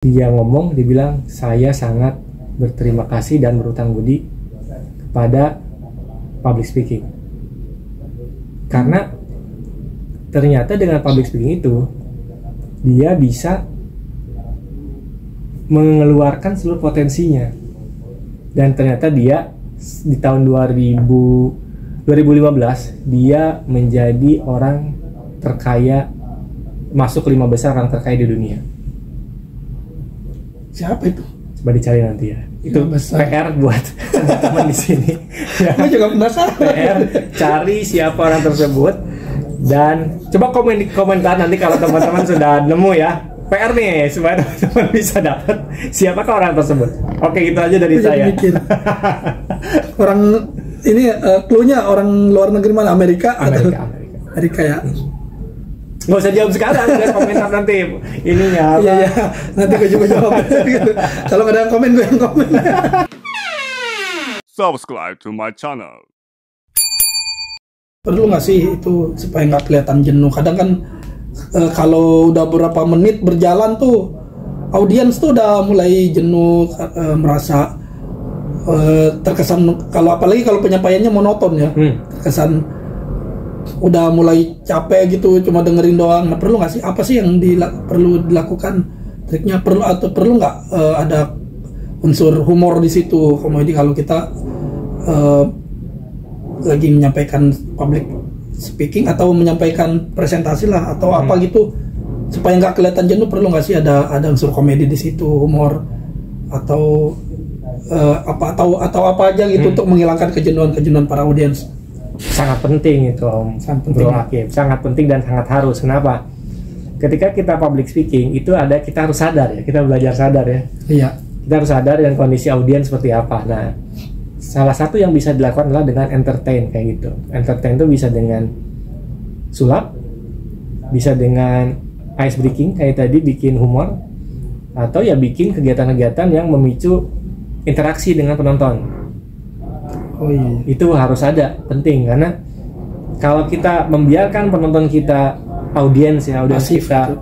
Dia ngomong, dia bilang saya sangat berterima kasih dan berutang budi kepada public speaking, karena ternyata dengan public speaking itu dia bisa mengeluarkan seluruh potensinya. Dan ternyata dia di tahun 2015 dia menjadi orang terkaya, masuk 5 besar orang terkaya di dunia. Siapa itu? Coba dicari nanti ya. Itu PR buat teman-teman di sini. Ya. Gue juga penasaran. PR, cari siapa orang tersebut dan coba komen di komentar nanti kalau teman-teman sudah nemu ya. PR nih supaya teman-teman bisa dapat siapakah orang tersebut. Oke, gitu aja dari saya. Mikir. Orang ini clue-nya orang luar negeri mana? Amerika ya. Nggak usah jawab sekarang, lihat komentar nanti ininya apa. Iya, nanti gue juga jawab. Kalau nggak ada yang komen, gue yang komen. Subscribe to my channel. Perlu nggak sih itu supaya nggak kelihatan jenuh? Kadang kan kalau udah beberapa menit berjalan tuh audiens tuh udah mulai jenuh, merasa terkesan, kalau apalagi kalau penyampaiannya monoton ya, terkesan udah mulai capek gitu cuma dengerin doang. Nah, perlu nggak sih, apa sih yang perlu dilakukan, triknya perlu nggak ada unsur humor di situ, komedi kalau kita lagi menyampaikan public speaking atau menyampaikan presentasi lah atau apa gitu, supaya nggak kelihatan jenuh? Perlu nggak sih ada unsur komedi di situ, humor atau apa aja gitu untuk menghilangkan kejenuhan para audiens? Sangat penting itu Om Bro Hakim, sangat penting dan sangat harus. Kenapa? Ketika kita public speaking itu kita harus sadar ya, kita belajar sadar ya. Iya. Kita harus sadar dengan kondisi audiens seperti apa. Nah, salah satu yang bisa dilakukan adalah dengan entertain kayak gitu. Entertain itu bisa dengan sulap, bisa dengan ice breaking kayak tadi, bikin humor, atau ya bikin kegiatan-kegiatan yang memicu interaksi dengan penonton. Oh iya. Itu harus ada, penting, karena kalau kita membiarkan penonton kita, audiens pasif kita,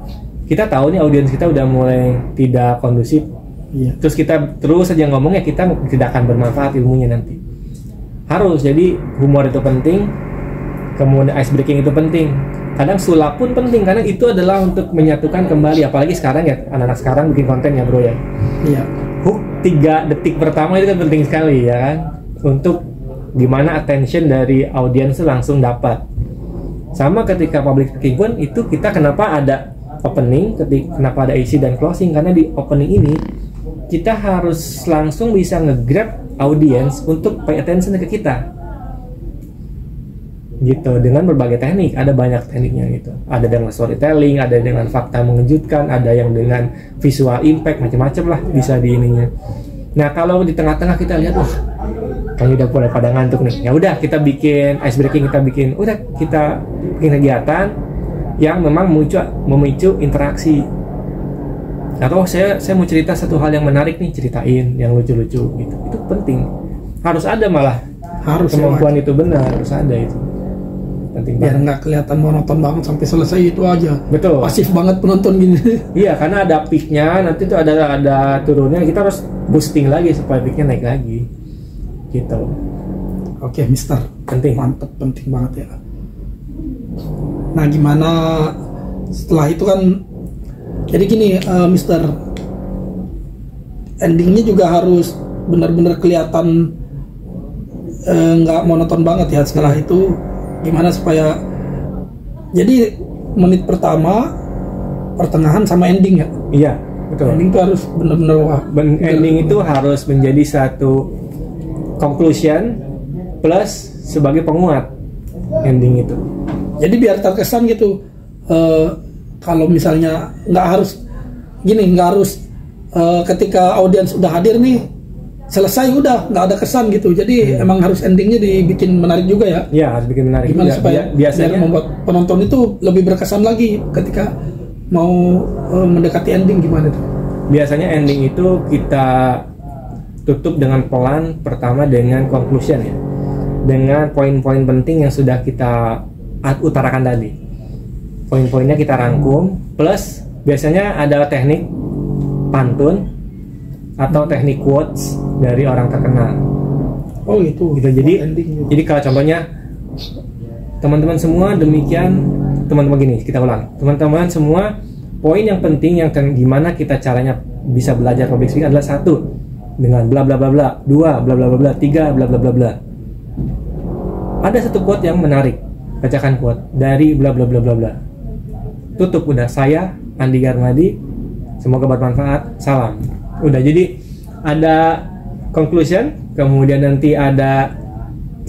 kita tahu nih audiens kita udah mulai tidak kondusif. Iya. Terus kita terus saja ngomongnya, kita tidak akan bermanfaat ilmunya nanti. Harus, jadi humor itu penting, kemudian ice breaking itu penting. Kadang sulap pun penting karena itu adalah untuk menyatukan kembali, apalagi sekarang ya, anak-anak sekarang bikin konten ya bro ya. Iya. Hook 3 detik pertama itu kan penting sekali ya kan, untuk gimana attention dari audiens langsung dapat. Sama ketika public speaking pun itu, kita kenapa ada opening, kenapa ada isi dan closing, karena di opening ini kita harus langsung bisa nge-grab audiens untuk pay attention ke kita gitu, dengan berbagai teknik. Ada banyak tekniknya gitu, ada dengan storytelling, ada dengan fakta mengejutkan, ada yang dengan visual impact, macam-macam lah bisa di ininya. Nah, kalau di tengah-tengah kita lihat, wah kayaknya udah mulai pada ngantuk nih, ya udah kita bikin ice breaking, kita bikin kegiatan yang memang memicu interaksi. Atau saya mau cerita satu hal yang menarik nih, ceritain yang lucu-lucu gitu. Itu penting, harus ada, malah harus kemampuan itu benar, harus ada itu. Penting biar banget. nggak kelihatan monoton banget sampai selesai itu aja. Betul. Pasif banget penonton gini. Iya, karena ada peaknya, nanti tuh ada turunnya, kita harus boosting lagi supaya peaknya naik lagi. Gitu. Oke, Mister. Penting. Mantep, penting banget ya. Nah, gimana setelah itu kan? Jadi gini, Mister, endingnya juga harus benar-benar kelihatan nggak monoton banget ya. Setelah itu gimana supaya jadi menit pertama, pertengahan sama ending ya? Iya, betul. Ending tuh harus benar-benar ending itu harus menjadi satu conclusion plus sebagai penguat ending itu. Jadi biar terkesan gitu. Kalau misalnya nggak harus ketika audiens udah hadir nih, selesai udah nggak ada kesan gitu. Jadi emang harus endingnya dibikin menarik juga ya. Iya, harus bikin menarik. Gimana juga. supaya biasanya membuat penonton itu lebih berkesan lagi ketika mau mendekati ending, gimana tuh? Biasanya ending itu kita tutup dengan pelan, pertama dengan conclusion ya, dengan poin-poin penting yang sudah kita utarakan tadi. Poin-poinnya kita rangkum, plus biasanya ada teknik pantun atau teknik quotes dari orang terkenal. Oh gitu. Gitu. Jadi kalau contohnya teman-teman semua demikian, teman-teman gini, kita ulang. Teman-teman semua, poin yang penting yang gimana kita caranya bisa belajar public speaking adalah 1 dengan bla bla bla bla, 2 bla bla bla bla, 3 bla bla bla bla. Ada satu quote yang menarik, bacakan quote dari bla bla bla bla bla. Tutup udah, saya Andi Garmadi, semoga bermanfaat, salam. Udah, jadi ada conclusion, kemudian nanti ada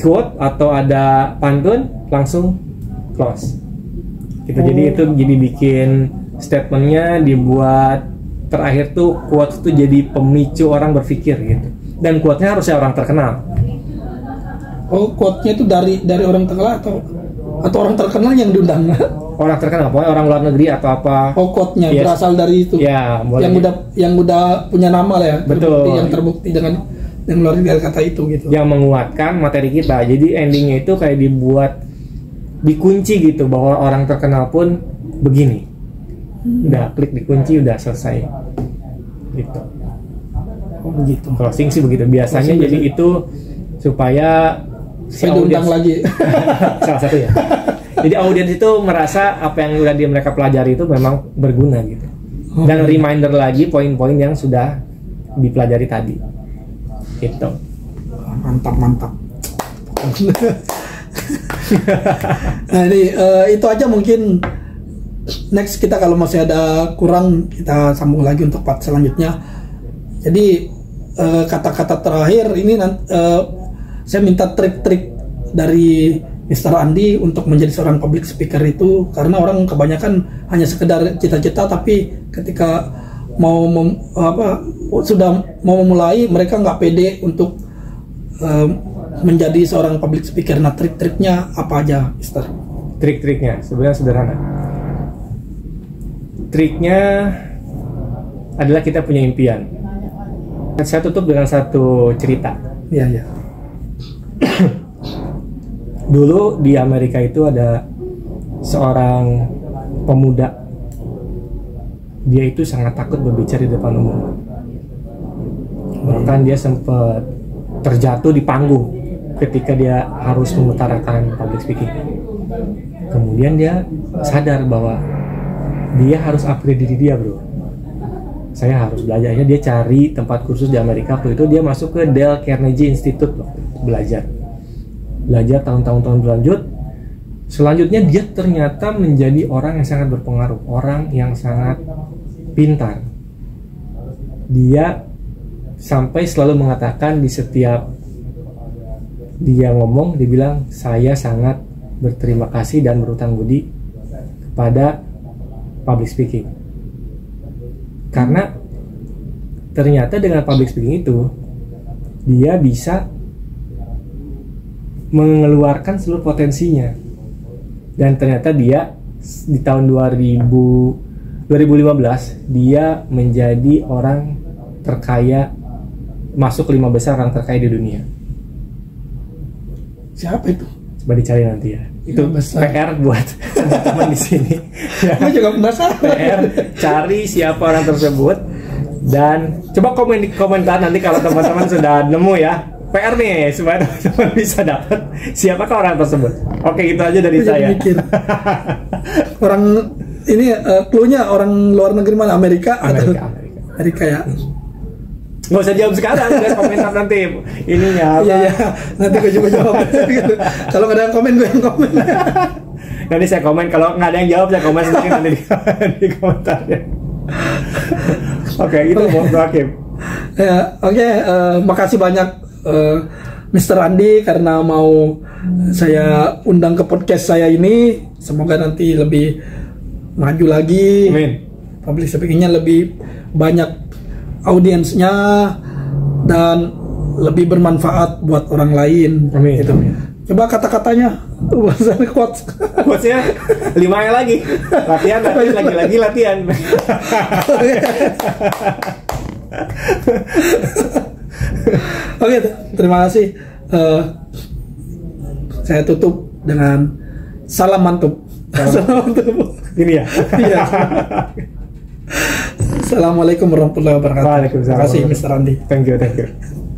quote atau ada pantun, langsung close. Gitu. Jadi itu jadi bikin statementnya dibuat terakhir tuh quote tuh jadi pemicu orang berpikir gitu. Dan quote-nya harusnya orang terkenal. Oh, quote-nya itu dari orang terkenal atau orang terkenal yang diundang? Orang terkenal, pokoknya orang luar negeri atau apa. Oh, quote-nya Yes. berasal dari itu. Ya, boleh. Yang udah punya nama lah ya. Betul. Yang terbukti dengan yang ngeluarin dari kata itu gitu. Yang menguatkan materi kita. Jadi endingnya itu kayak dikunci gitu bahwa orang terkenal pun begini. Udah klik dikunci, udah selesai. Gitu. Oh begitu. Closing sih begitu. Biasanya Closing jadi biasa. itu supaya Saya diundang lagi. salah satu ya. Jadi audiens itu merasa apa yang udah mereka pelajari itu memang berguna gitu. Dan reminder lagi poin-poin yang sudah dipelajari tadi. Gitu. Mantap. Nah ini itu aja mungkin. Next kita kalau masih ada kurang kita sambung lagi untuk part selanjutnya. Jadi kata-kata terakhir ini saya minta trik-trik dari Mr. Andi untuk menjadi seorang public speaker itu, karena orang kebanyakan hanya sekedar cita-cita, tapi ketika sudah mau memulai mereka nggak pede untuk menjadi seorang public speaker. Nah trik-triknya apa aja, Mr.? Trik-triknya sebenarnya sederhana. Triknya adalah kita punya impian. Saya tutup dengan satu cerita. Iya. Dulu di Amerika itu ada seorang pemuda. Dia itu sangat takut berbicara di depan umum. Bahkan dia sempat terjatuh di panggung ketika dia harus mengutarakan public speaking. Kemudian dia sadar bahwa dia harus upgrade diri dia, bro. Saya harus belajarnya. Dia cari tempat kursus di Amerika. Waktu itu dia masuk ke Dale Carnegie Institute loh, belajar tahun-tahun berlanjut. Selanjutnya dia ternyata menjadi orang yang sangat berpengaruh, orang yang sangat pintar. Dia sampai selalu mengatakan di setiap dia ngomong, dia bilang, saya sangat berterima kasih dan berutang budi kepada public speaking. Karena ternyata dengan public speaking itu dia bisa mengeluarkan seluruh potensinya. Dan ternyata dia di tahun 2015 dia menjadi orang terkaya, masuk 5 besar orang terkaya di dunia. Siapa itu? Coba dicari nanti ya. Itu PR buat teman-teman di sini. Aku juga penasaran. PR, cari siapa orang tersebut dan coba komen di komentar nanti kalau teman-teman sudah nemu ya. PR nih supaya teman-teman bisa dapat siapakah orang tersebut. Oke, gitu aja dari saya. Mikir. Orang ini clue-nya orang luar negeri mana? Amerika ya. Nggak usah jawab sekarang, udah komentar nanti ininya apa. Iya. Nanti gue juga jawab. Kalau nggak ada yang komen, gue yang komen. Nanti saya komen, kalau nggak ada yang jawab saya komen sendiri nanti di komentarnya. Oke, itu Bro Hakim. Ya, oke. Makasih banyak Mr. Andi karena mau saya undang ke podcast saya ini. Semoga nanti lebih maju lagi. Amin. Public speaking-nya lebih banyak audiensnya dan lebih bermanfaat buat orang lain. Amin. Gitu. Coba kata-katanya, bahasa quotes. Quotesnya 5 yang lagi. Latihan. Oke, terima kasih. Saya tutup dengan salam mantap. Salam mantap. Ini ya. Iya. Assalamualaikum warahmatullahi wabarakatuh. Waalaikumsalam. Terima kasih Mr. Andi. Thank you.